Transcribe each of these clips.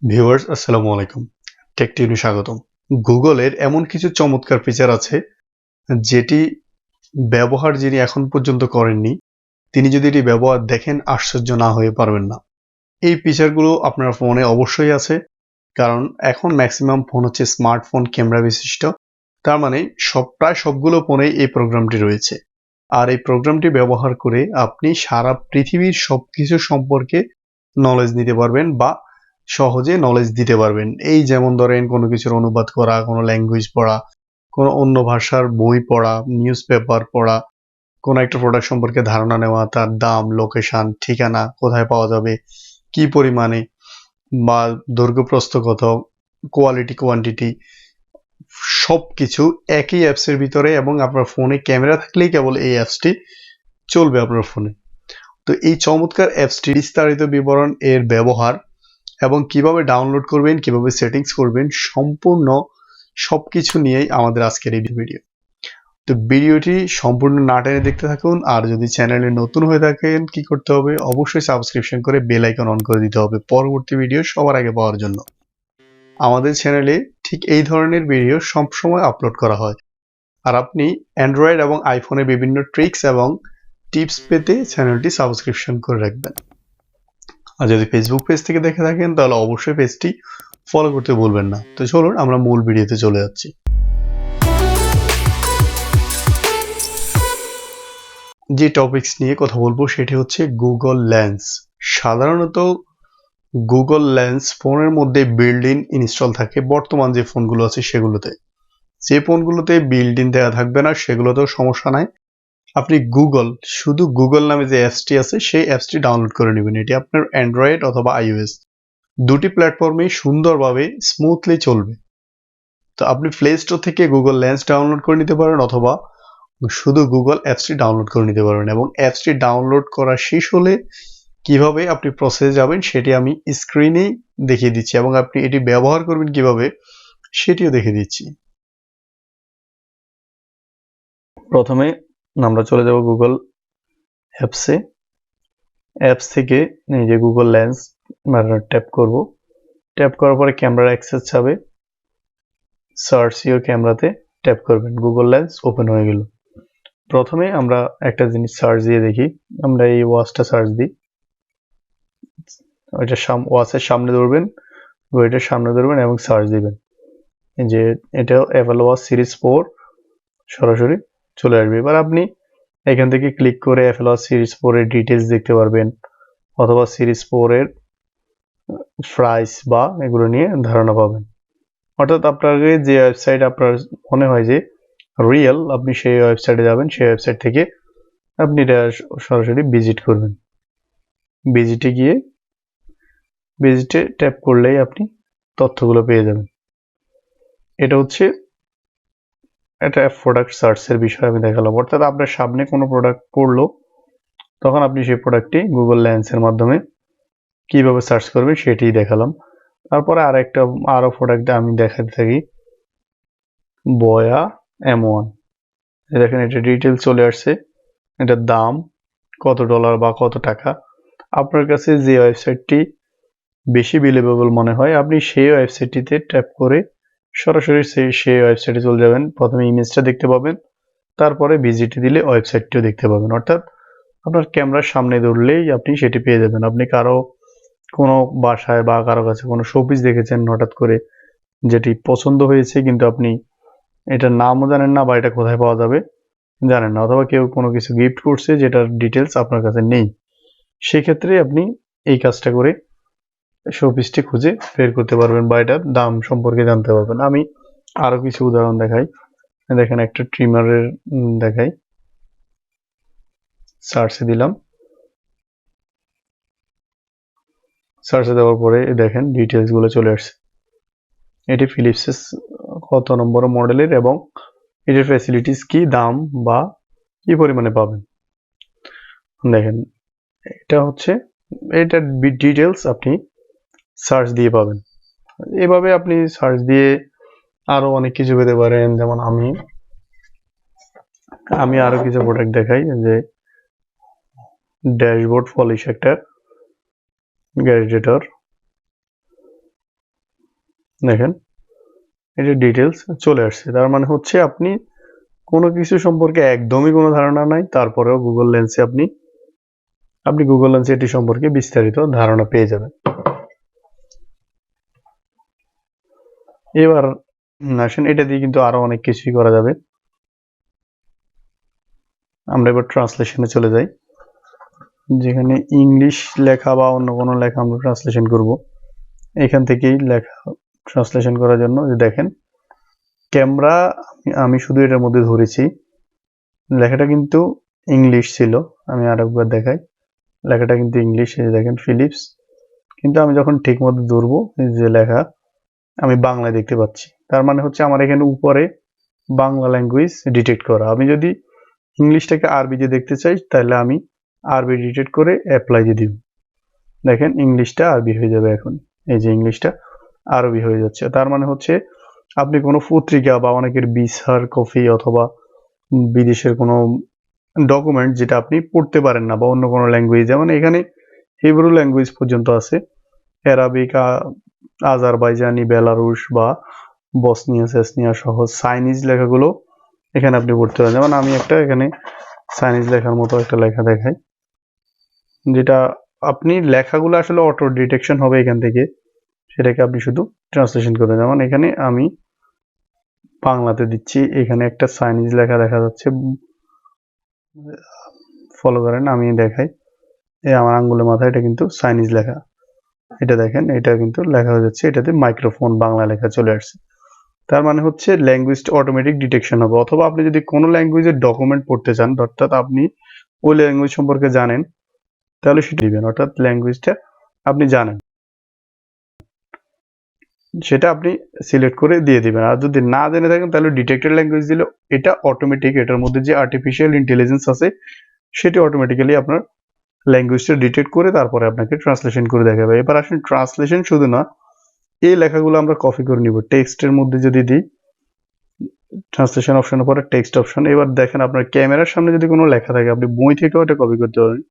Viewers আসসালামু আলাইকুম। Take টিউনে স্বাগতম। গুগলের এমন কিছু চমৎকার ফিচার আছে যেটি ব্যবহার যিনি এখন পর্যন্ত করেননি তিনি যদি এটি ব্যবহার দেখেন আশ্চর্য না হয়ে পারবেন না। এই ফিচারগুলো আপনার ফোনে অবশ্যই আছে, কারণ এখন ম্যাক্সিমাম ফোন হচ্ছে স্মার্টফোন ক্যামেরা বিশিষ্ট। তার মানে প্রায় সবগুলো ফোনেই এই প্রোগ্রামটি রয়েছে। আর এই প্রোগ্রামটি ব্যবহার করে আপনি সারা পৃথিবীর সবকিছু সম্পর্কে নলেজ নিতে পারবেন বা সহজে নলেজ দিতে পারবেন। এই যেমন ধরেন কোনো কিছুর অনুবাদ করা, কোনো ল্যাঙ্গুয়েজ পড়া, কোনো অন্য ভাষার বই পড়া, নিউজ পেপার পড়া, কোনো একটা প্রোডাক্ট সম্পর্কে ধারণা নেওয়া, তার দাম, লোকেশন, ঠিকানা, কোথায় পাওয়া যাবে, কি পরিমাণে, বা দৈর্ঘ্য প্রস্থ কত, কোয়ালিটি কোয়ান্টিটি, সবকিছু একই অ্যাপসের ভিতরে, এবং আপনার ফোনে ক্যামেরা থাকলেই কেবল এই অ্যাপসটি চলবে আপনার ফোনে। তো এই চমৎকার অ্যাপসটি বিস্তারিত বিবরণ, এর ব্যবহার এবং কিভাবে ডাউনলোড করবেন, কিভাবে সেটিংস করবেন, সম্পূর্ণ সবকিছু নিয়েই আমাদের আজকের এই ভিডিও। তো ভিডিওটি সম্পূর্ণ না টেনে দেখতে থাকুন। আর যদি চ্যানেলে নতুন হয়ে থাকেন কি করতে হবে, অবশ্যই সাবস্ক্রিপশন করে বেল আইকন অন করে দিতে হবে পরবর্তী ভিডিও সবার আগে পাওয়ার জন্য। আমাদের চ্যানেলে ঠিক এই ধরনের ভিডিও সবসময় আপলোড করা হয়। আর আপনি অ্যান্ড্রয়েড এবং আইফোনে বিভিন্ন ট্রিক্স এবং টিপস পেতে চ্যানেলটি সাবস্ক্রিপশন করে রাখবেন। আর যদি ফেসবুক পেজ থেকে দেখে থাকেন তাহলে অবশ্যই পেজটি ফলো করতে ভুলবেন না। তো চলুন আমরা মূল ভিডিওতে চলে যাচ্ছি। যে টপিকস নিয়ে কথা বলবো সেটি হচ্ছে গুগল লেন্স। সাধারণত গুগল লেন্স ফোনের মধ্যে বিল্ড ইন ইনস্টল থাকে বর্তমান যে ফোনগুলো আছে সেগুলোতে। যে ফোনগুলোতে বিল্ড ইন দেওয়া থাকবে না সেগুলোতেও সমস্যা নাই, আপনি শুধু গুগল নামে যে অ্যাপসটি আছে সেই অ্যাপসটি ডাউনলোড করে নেবেন। এটি আপনার অ্যান্ড্রয়েড অথবা আইওএস দুটি প্ল্যাটফর্মেই সুন্দরভাবে স্মুথলি চলবে। তো আপনি প্লে স্টোর থেকে গুগল লেন্স ডাউনলোড করে নিতে পারেন অথবা শুধু গুগল অ্যাপসটি ডাউনলোড করে নিতে পারবেন। এবং অ্যাপসটি ডাউনলোড করা শেষ হলে কিভাবে আপনি প্রসেস যাবেন সেটি আমি স্ক্রিনেই দেখিয়ে দিচ্ছি, এবং আপনি এটি ব্যবহার করবেন কিভাবে সেটিও দেখিয়ে দিচ্ছি। প্রথমে আমরা চলে যাব গুগল অ্যাপসে। অ্যাপস থেকে এই যে গুগল লেন্স ট্যাপ করব। ট্যাপ করার পরে ক্যামেরা অ্যাক্সেস যাবে, সার্চ ইওর ক্যামেরাতে ট্যাপ করবেন, গুগল লেন্স ওপেন হয়ে গেল। প্রথমে আমরা একটা জিনিস সার্চ দিয়ে দেখি, আমরা এই ওয়াচটা সার্চ দিই। ওইটা ওয়াচের সামনে ধরবেন, ঘড়িটার সামনে ধরবেন এবং সার্চ দিবেন যে এটা অ্যাপল ওয়াচ সিরিজ 4 সরাসরি চলে আসবে। এবার আপনি এখান থেকে ক্লিক করে অ্যাপল ওয়াচ সিরিজ 4 এর ডিটেলস দেখতে পারবেন অথবা সিরিজ 4 এর প্রাইস বা এগুলো নিয়ে ধারণা পাবেন। অর্থাৎ আপনাকে যে ওয়েবসাইট আপনার মনে হয় যে রিয়েল, আপনি সেই ওয়েবসাইটে যাবেন, সেই ওয়েবসাইট থেকে আপনি এটা সরাসরি ভিজিট করবেন। ভিজিটে ট্যাপ করলেই আপনি তথ্যগুলো পেয়ে যাবেন। এটা হচ্ছে একটা প্রোডাক্ট সার্চের বিষয় আমি দেখালাম। অর্থাৎ আপনার সামনে কোনো প্রোডাক্ট পড়লো, তখন আপনি সেই প্রোডাক্টটি গুগল লেন্সের মাধ্যমে কিভাবে সার্চ করবেন সেটি দেখালাম। তারপরে আরো প্রোডাক্ট আমি দেখাতে থাকি, বয়া M1। দেখেন এটা ডিটেলস চলে আসছে, এটার দাম কত ডলার বা কত টাকা। আপনার কাছে যে ওয়েবসাইটটি বেশি বিলিভেবল মনে হয় আপনি সেই ওয়েবসাইটটিতে ট্যাপ করে সরাসরি সেই ওয়েবসাইটে চলে যাবেন। প্রথমে ইমেজটা দেখতে পাবেন, তারপরে ভিজিট দিলে ওয়েবসাইটটিও দেখতে পাবেন। অর্থাৎ আপনার ক্যামেরার সামনে ধরলেই আপনি সেটি পেয়ে যাবেন। আপনি কোনো বাসায় বা কারো কাছে কোনো শোপিস দেখেছেন হঠাৎ করে, যেটি পছন্দ হয়েছে কিন্তু আপনি এটার নামও জানেন না বা এটা কোথায় পাওয়া যাবে জানেন না, অথবা কেউ কোনো কিছু গিফট করছে যেটার ডিটেলস আপনার কাছে নেই, সেক্ষেত্রে আপনি এই কাজটা করে শোপিসটি খুঁজে বের করতে পারবেন বা এটার দাম সম্পর্কে জানতে পারবেন। আমি আরো কিছু উদাহরণ দেখাই। দেখেন একটা ট্রিমারের দেখাই, সার্চে দিলাম, সার্চে দেওয়ার পরে দেখেন ডিটেলস গুলো চলে আসছে। এটি ফিলিপসের কত নম্বর মডেলের এবং এটার ফ্যাসিলিটিস কি, দাম বা কি পরিমাণে পাবেন। দেখেন এটার ডিটেলস আপনি সার্চ দিয়ে পাবেন। এভাবে আপনি সার্চ দিয়ে আরো অনেক কিছু পেতে পারেন। যেমন আমি আরো কিছু প্রোডাক্ট দেখাই, যে ড্যাশবোর্ড পলিশ একটা গ্যাজেটর, দেখেন এটা ডিটেলস চলে আসছে। তার মানে হচ্ছে আপনি কোনো কিছু সম্পর্কে একদমই কোনো ধারণা নাই, তারপরেও গুগল লেন্সে আপনি গুগল লেন্সে এটি সম্পর্কে বিস্তারিত ধারণা পেয়ে যাবেন। এবার আসেন এটা দিয়ে কিন্তু আরো অনেক কিছুই করা যাবে। আমরা এবার ট্রান্সলেশনে চলে যাই, যেখানে ইংলিশ লেখা বা অন্য কোনো লেখা আমরা ট্রান্সলেশন করব। এখান থেকেই লেখা ট্রান্সলেশন করার জন্য যে দেখেন ক্যামেরা, আমি শুধু এটার মধ্যে ধরেছি, লেখাটা কিন্তু ইংলিশ ছিল। আমি আরেকবার দেখাই, লেখাটা কিন্তু ইংলিশ। এই দেখেন ফিলিপস, কিন্তু আমি যখন ঠিক মতো ধরবো যে লেখা আমি বাংলায় দেখতে পাচ্ছি। তার মানে হচ্ছে আমার এখানে উপরে বাংলা ল্যাঙ্গুয়েজ ডিটেক্ট করা। আমি যদি ইংলিশটাকে আরবি দিয়ে দেখতে চাই তাহলে আমি আরবি ডিটেক্ট করে অ্যাপ্লাই দিয়ে দিব। দেখেন ইংলিশটা আরবি হয়ে যাবে এখন। এই যে ইংলিশটা আরবি হয়ে যাচ্ছে। তার মানে হচ্ছে আপনি কোনো পত্রিকা বা অনেকের ভিসার কপি অথবা বিদেশের কোনো ডকুমেন্ট যেটা আপনি পড়তে পারেন না বা অন্য কোনো ল্যাঙ্গুয়েজ, যেমন এখানে হিব্রু ল্যাঙ্গুয়েজ পর্যন্ত আছে, অ্যারাবিক, আজারবাইজানি, বেলারুশ বা বসনিয়া সেসনিয়া সহ চাইনিজ লেখাগুলো এখানে আপনি পড়তে পারেন। যেমন আমি একটা এখানে চাইনিজ লেখার মতো একটা লেখা দেখাই, যেটা আপনি লেখাগুলো আসলে অটো ডিটেকশন হবে এখান থেকে, সেটাকে আপনি শুধু ট্রান্সলেশন করবেন। যেমন এখানে আমি বাংলাতে দিচ্ছি, এখানে একটা চাইনিজ লেখা দেখা যাচ্ছে, ফলো করেন আমি দেখাই। এই আমার আঙ্গুলের মাথায় এটা কিন্তু চাইনিজ লেখা, এটা দেখেন এটা কিন্তু লেখা হয়ে যাচ্ছে, এটাতে মাইক্রোফোন বাংলা লেখা চলে আসছে। তার মানে হচ্ছে ল্যাঙ্গুয়েজটা অটোমেটিক ডিটেকশন হবে। অথবা আপনি যদি কোনো ল্যাঙ্গুয়েজের ডকুমেন্ট পড়তে চান, অর্থাৎ আপনি ওই ল্যাঙ্গুয়েজ সম্পর্কে জানেন, তাহলে সেটা দিবেন, অর্থাৎ ল্যাঙ্গুয়েজটা আপনি জানেন সেটা আপনি সিলেক্ট করে দিয়ে দিবেন। আর যদি না জেনে থাকেন তাহলে ডিটেক্টেড ল্যাঙ্গুয়েজ দিলে এটা অটোমেটিক, এটার মধ্যে যে আর্টিফিশিয়াল ইন্টেলিজেন্স আছে সেটি অটোমেটিক্যালি আপনার ল্যাঙ্গুয়েজটা ডিটেক্ট করে তারপরে আপনাকে ট্রান্সলেশন করে দেখাবে। এবার আসেন ট্রান্সলেশন শুধু না, এই লেখাগুলো আমরা কপি করে নিব। টেক্সটের মধ্যে যদি দিই, ট্রান্সলেশন অপশনের পরে টেক্সট অপশন, এবার দেখেন আপনার ক্যামেরার সামনে যদি কোনো লেখা থাকে আপনি বই থেকেও এটা কপি করতে পারবেন।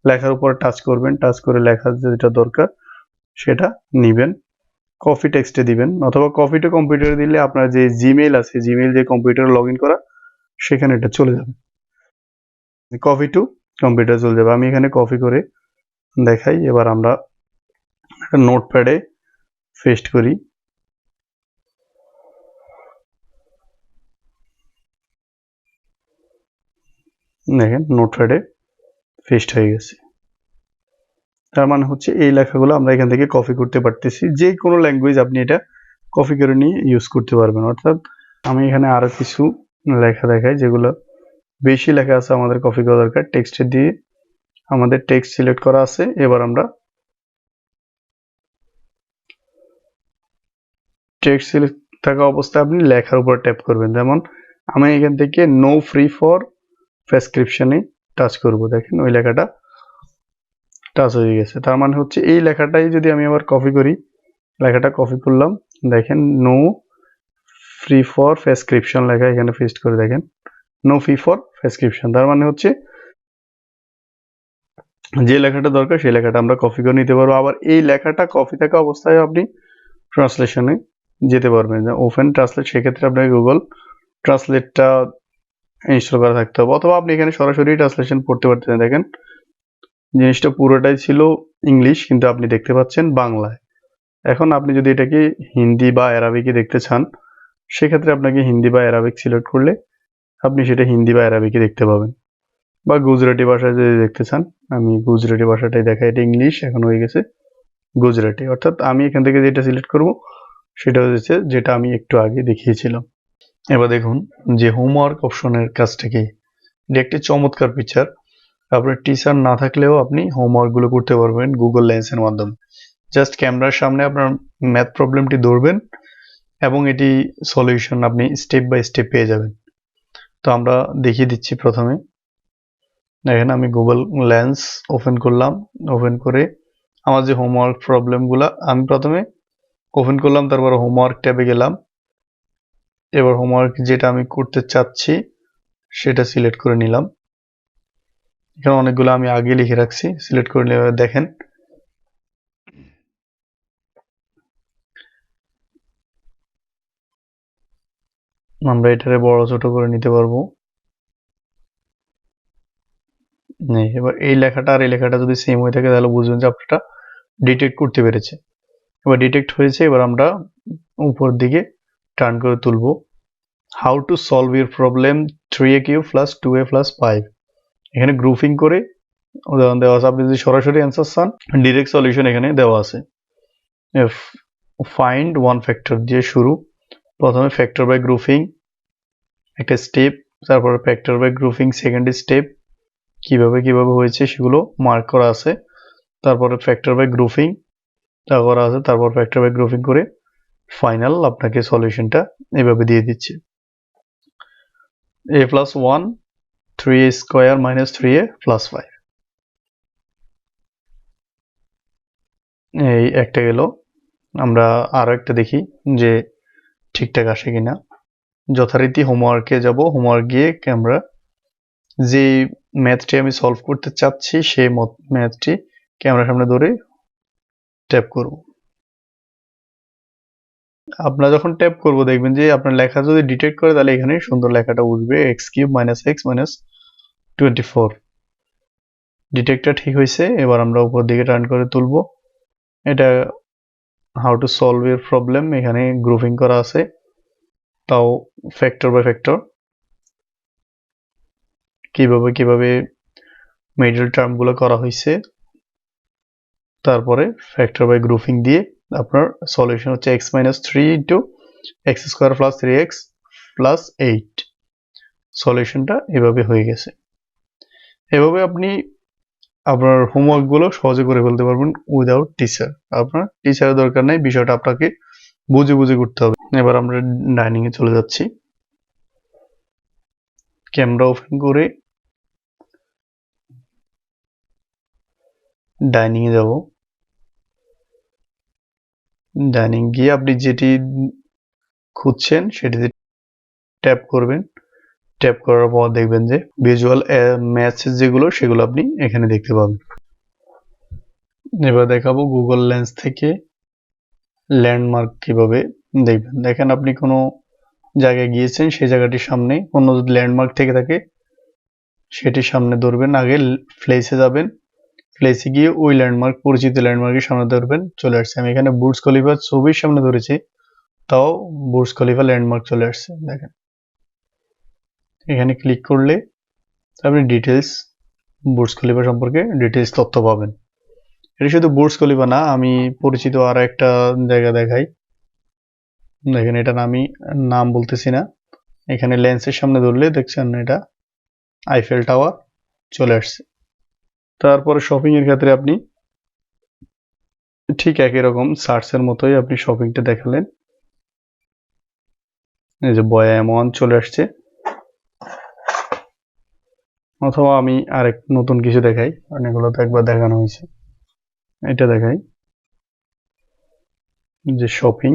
লেখার উপর টাচ করবেন, টাচ করে লেখা যেটা দরকার সেটা নিবেন, কপি টেক্সটে দিবেন, অথবা কপি টু কম্পিউটারে দিলে আপনার যে জিমেইল আছে, জিমেইল যে কম্পিউটারে লগ ইন করা, সেখানে এটা চলে যাবে। কপি টু কম্পিউটার চলে যাবে। আমি এখানে কপি করে দেখাই। এবার আমরা একটা নোটপ্যাডে পেস্ট করি। দেখেন নোটপ্যাডে পেস্ট হয়ে গেছে। তার মানে হচ্ছে এই লেখাগুলো আমরা এখান থেকে কপি করতে পারতেছি। যে কোনো ল্যাঙ্গুয়েজ আপনি এটা কপি করে নিয়ে ইউজ করতে পারবেন। অর্থাৎ আমি এখানে আরো কিছু লেখা দেখাই যেগুলো বেশি লেখা আছে আমাদের কপি করা দরকার। টেক্সটে দিয়ে আমাদের টেক্সট সিলেক্ট করা আছে। এবার আমরা টেক্সট সিলেক্ট থাকা অবস্থায় আপনি লেখার উপর ট্যাপ করবেন। যেমন আমি এখান থেকে নো ফ্রি ফর প্রেসক্রিপশনে টাচ করব। দেখেন ওই লেখাটা টাচ হয়ে গেছে। তার মানে হচ্ছে এই লেখাটাই যদি আমি আবার কপি করি, লেখাটা কপি করলাম, দেখেন নো ফ্রি ফর প্রেসক্রিপশন লেখা এখানে পেস্ট করে দেখেন নো ফি ফর প্রেসক্রিপশন। তার মানে হচ্ছে যে লেখাটা দরকার সেই লেখাটা আমরা কপি করে নিতে পারবো। আবার এই লেখাটা কপি থাকা অবস্থায় আপনি ট্রান্সলেশনে যেতে পারবেন, ওপেন ট্রান্সলেট, সেক্ষেত্রে আপনাকে গুগল ট্রান্সলেটটা ইনস্টল করা থাকতে হবে, অথবা আপনি এখানে সরাসরি ট্রান্সলেশন পড়তে পারতেন। দেখেন জিনিসটা পুরোটাই ছিল ইংলিশ, কিন্তু আপনি দেখতে পাচ্ছেন বাংলায়। এখন আপনি যদি এটাকে হিন্দি বা অ্যারাবিকে দেখতে চান, সেক্ষেত্রে আপনাকে হিন্দি বা অ্যারাবিক সিলেক্ট করলে আপনি সেটা হিন্দি বা অ্যারাবিকে দেখতে পাবেন। বা গুজরাটি ভাষায় যদি দেখতে চান, আমি গুজরাটি ভাষাটাই দেখাই, এটা ইংলিশ এখন হয়ে গেছে গুজরাটি। অর্থাৎ আমি এখান থেকে যেটা সিলেক্ট করব সেটা হচ্ছে যেটা আমি একটু আগে দেখিয়েছিলাম। এবার দেখুন যে হোমওয়ার্ক অপশনের কাজটা কি, এটা একটি চমৎকার ফিচার। আপনার টিচার না থাকলেও আপনি হোমওয়ার্কগুলো করতে পারবেন গুগল লেন্সের মাধ্যমে। জাস্ট ক্যামেরার সামনে আপনার ম্যাথ প্রবলেমটি ধরবেন এবং এটি সলিউশন আপনি স্টেপ বাই স্টেপ পেয়ে যাবেন। তো আমরা দেখিয়ে দিচ্ছি। প্রথমে দেখেন আমি গুগল লেন্স ওপেন করলাম, ওপেন করে আমার যে হোমওয়ার্ক প্রবলেমগুলো আমি প্রথমে ওপেন করলাম, তারপর হোমওয়ার্ক ট্যাবে গেলাম। এবার হোমওয়ার্ক যেটা আমি করতে চাচ্ছি সেটা সিলেক্ট করে নিলাম। এখানে অনেকগুলো আমি আগে লিখে রাখছি, সিলেক্ট করে নিলাম। দেখেন আমরা এটারে বড় ছোট করে নিতে পারবো। এবার এই লেখাটা আর এই লেখাটা যদি সেম হয়ে থাকে তাহলে বুঝবেন যে আপনারা ডিটেক্ট করতে পেরেছে। এবার ডিটেক্ট হয়েছে, এবার আমরা উপর দিকে টার্ন করে তুলব। How to solve your problem 3a³ + 2a + 5। এখানে গ্রুপিং করে উদাহরণ দেওয়া আছে। আপনি যদি সরাসরি অ্যান্সার চান, ডিরেক্ট সলিউশন এখানে দেওয়া আছে। ফাইন্ড ওয়ান ফ্যাক্টর দিয়ে শুরু। প্রথমে ফ্যাক্টর বাই গ্রুপিং একটা স্টেপ, তারপরে factor by grouping second step, কিভাবে কিভাবে হয়েছে সেগুলো মার্ক করা আছে। তারপরে ফ্যাক্টর বাই গ্রুপিং তা করা আছে, তারপর ফ্যাক্টর বাই গ্রুপিং করে ফাইনাল আপনাকে সলিউশনটা এভাবে দিয়ে দিচ্ছে। a + 1 3a² - 3a + 5। এই একটা গেল। আমরা আরো একটা দেখি যে ঠিকঠাক আসে কিনা। যথারীতি হোমওয়ার্কে যাব। হোমওয়ার্ক গিয়ে আমরা যে ম্যাথটি আমি সলভ করতে চাচ্ছি সেই ম্যাথটি ক্যামেরার সামনে ধরে ট্যাপ করব। আপনারা যখন ট্যাপ করব দেখবেন যে আপনার লেখা যদি ডিটেক্ট করে তাহলে এখানে সুন্দর লেখাটা উঠবে x³ - x - 24। ডিটেক্টটা ঠিক হয়েছে। এবার আমরা উপর দিকে টার্ন করে তুলব। এটা how to solve your problem, এখানে গ্রুপিং করা আছে, তাও ফ্যাক্টর বাই ফ্যাক্টর, কিভাবে কিভাবে মিডল টার্মগুলো করা হয়েছে। তারপরে ফ্যাক্টর বাই গ্রুপিং দিয়ে আপনার সলিউশন হচ্ছে x - 3 * x² + 3x + 8। সলিউশনটা এভাবে হয়ে গেছে। এভাবে আপনি আপনার হোমওয়ার্কগুলো সহজে করে ফেলতে পারবেন উইদাউট টিচার। আপনার টিচারের দরকার নাই, বিষয়টা আপনাকে বুঝে বুঝে করতে হবে। এবার আমরা ডাইনিংয়ে চলে যাচ্ছি। ক্যামেরা ওপেন করে ডাইনিংয়ে যাব। ডাইনিং গিয়ে আপনি যেটি খুঁজছেন সেটিতে ট্যাপ করবেন। ট্যাপ করার পর দেখবেন যে ভিজুয়াল ম্যাথস যেগুলো সেগুলো আপনি এখানে দেখতে পাবেন। এবার দেখাবো গুগল লেন্স থেকে ল্যান্ডমার্ক কিভাবে দেখবেন। দেখেন আপনি কোনো জায়গায় গিয়েছেন, সেই জায়গাটির সামনে কোনো যদি ল্যান্ডমার্ক থেকে থাকে সেটির সামনে ধরবেন। আগে প্লেসে যাবেন, প্লেসে গিয়ে ওই ল্যান্ডমার্ক, পরিচিত ল্যান্ডমার্কের সামনে ধরবেন। চলে আসছে। আমি এখানে বুর্জ খলিফার ছবির সামনে ধরেছি, তাও বুর্জ খলিফা ল্যান্ডমার্ক চলে আসছে। দেখেন এখানে ক্লিক করলে আপনি ডিটেলস, বুর্জ খলিফা সম্পর্কে ডিটেলস তথ্য পাবেন। এটা শুধু বুর্জ খলিফা না, আমি পরিচিত আরো একটা জায়গা দেখাই। দেখেন এটা আমি নাম বলতেছি না। এখানে লেন্সের সামনে ধরলে দেখছেন এটা আইফেল টাওয়ার চলে আসছে। তারপরে শপিং এর ক্ষেত্রে আপনি ঠিক একই রকম সার্চের মতোই আপনি শপিংটা দেখালেন। এই যে বয়া এমন চলে আসছে। অথবা আমি আরেক নতুন কিছু দেখাই, কারণ এগুলো তো একবার দেখানো হয়েছে। এটা দেখাই যে শপিং,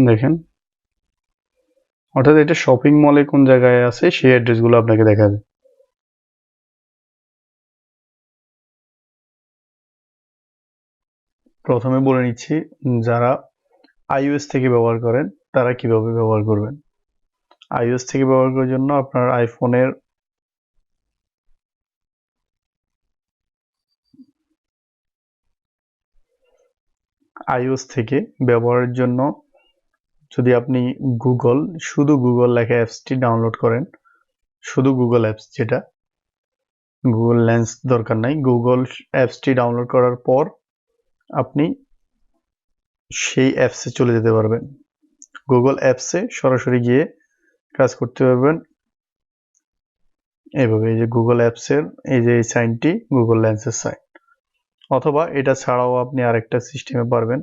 দেখেন অর্থাৎ এটা শপিং মলে কোন জায়গায় আছে সেই অ্যাড্রেসগুলো আপনাকে দেখাবে। প্রথমে বলে নিচ্ছি যারা iOS থেকে ব্যবহার করেন তারা কিভাবে ব্যবহার করবেন। iOS থেকে ব্যবহার করার জন্য আপনার আইফোনের iOS থেকে ব্যবহারের জন্য যদি আপনি গুগল, শুধু গুগল লেখা অ্যাপসটি ডাউনলোড করেন, শুধু গুগল অ্যাপস, যেটা গুগল লেন্স দরকার নাই, গুগল অ্যাপসটি ডাউনলোড করার পর আপনি সেই অ্যাপসে চলে যেতে পারবেন। গুগল অ্যাপসে সরাসরি গিয়ে কাজ করতে পারবেন এইভাবে। এই যে গুগল অ্যাপসের এই যে এই সাইনটি গুগল লেন্সের সাইন। অথবা এটা ছাড়াও আপনি আরেকটা সিস্টেমে পারবেন,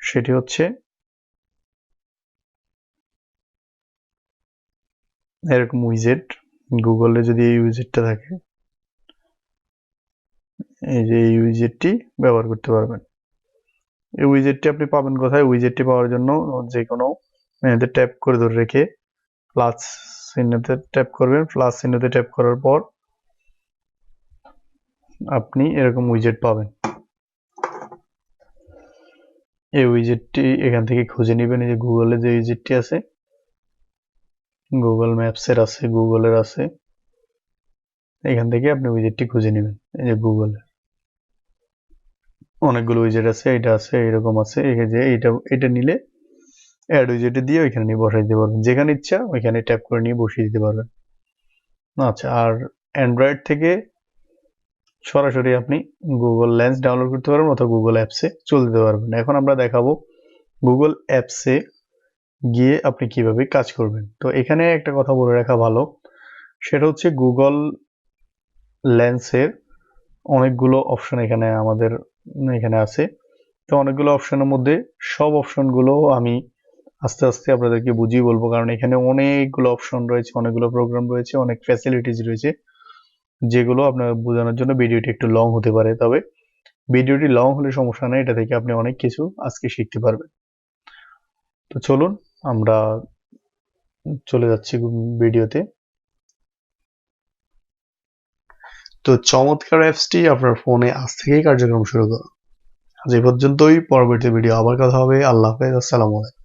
সেটি হচ্ছে এরকম উইজেট। গুগলে যদি এই উইজেটটা থাকে, এই যে এই উইজেটটি ব্যবহার করতে পারবেন। এই উইজেটটি আপনি পাবেন কোথায়? উইজেটটি পাওয়ার জন্য যে কোনো মেনুতে ট্যাপ করে ধরে রেখে প্লাস চিহ্নতে ট্যাপ করবেন। প্লাস চিহ্নতে ট্যাপ করার পর আপনি এরকম উইজেট পাবেন। এই উইজেটটি এখান থেকে খুঁজে নেবেন। এই যে গুগলে যে উইজেটটি আছে, গুগল ম্যাপসের আছে, গুগলের আছে, এখান থেকে আপনি উইজেটটি খুঁজে নেবেন। এই যে গুগলে অনেকগুলো উইজেট আছে, এটা আছে, এরকম আছে। এই যে এটা নিলে অ্যাড উইজেটে দিয়ে ওইখানে নিয়ে বসাই দিতে পারবেন, যেখানে ইচ্ছা ওইখানে ট্যাপ করে নিয়ে বসিয়ে দিতে পারবেন। আচ্ছা, আর অ্যান্ড্রয়েড থেকে সরাসরি আপনি গুগল লেন্স ডাউনলোড করতে পারবেন অথবা গুগল অ্যাপসে চলে যেতে পারবেন। এখন আমরা দেখাবো গুগল অ্যাপসে গিয়ে আপনি কিভাবে কাজ করবেন। তো এখানে একটা কথা বলে রাখা ভালো, সেটা হচ্ছে গুগল লেন্সের অনেকগুলো অপশন এখানে আছে। তো অনেকগুলো অপশনের মধ্যে সব অপশনগুলো আমি আস্তে আস্তে আপনাদেরকে বুঝিয়ে বলবো, কারণ এখানে অনেকগুলো অপশন রয়েছে, অনেকগুলো প্রোগ্রাম রয়েছে, অনেক ফ্যাসিলিটিস রয়েছে, যেগুলো আপনার বোঝানোর জন্য ভিডিওটি একটু লং হতে পারে। তবে ভিডিওটি লং হলে সমস্যা নেই, এটা থেকে আপনি অনেক কিছু আজকে শিখতে পারবেন। তো চলুন আমরা চলে যাচ্ছি ভিডিওতে। তো চমৎকার অ্যাপসটি আপনার ফোনে আজ থেকেই কার্যক্রম শুরু করুন। আজ এই পর্যন্তই, পরবর্তী ভিডিও আবার কথা হবে। আল্লাহ হাফেজ, আসসালামু আলাইকুম।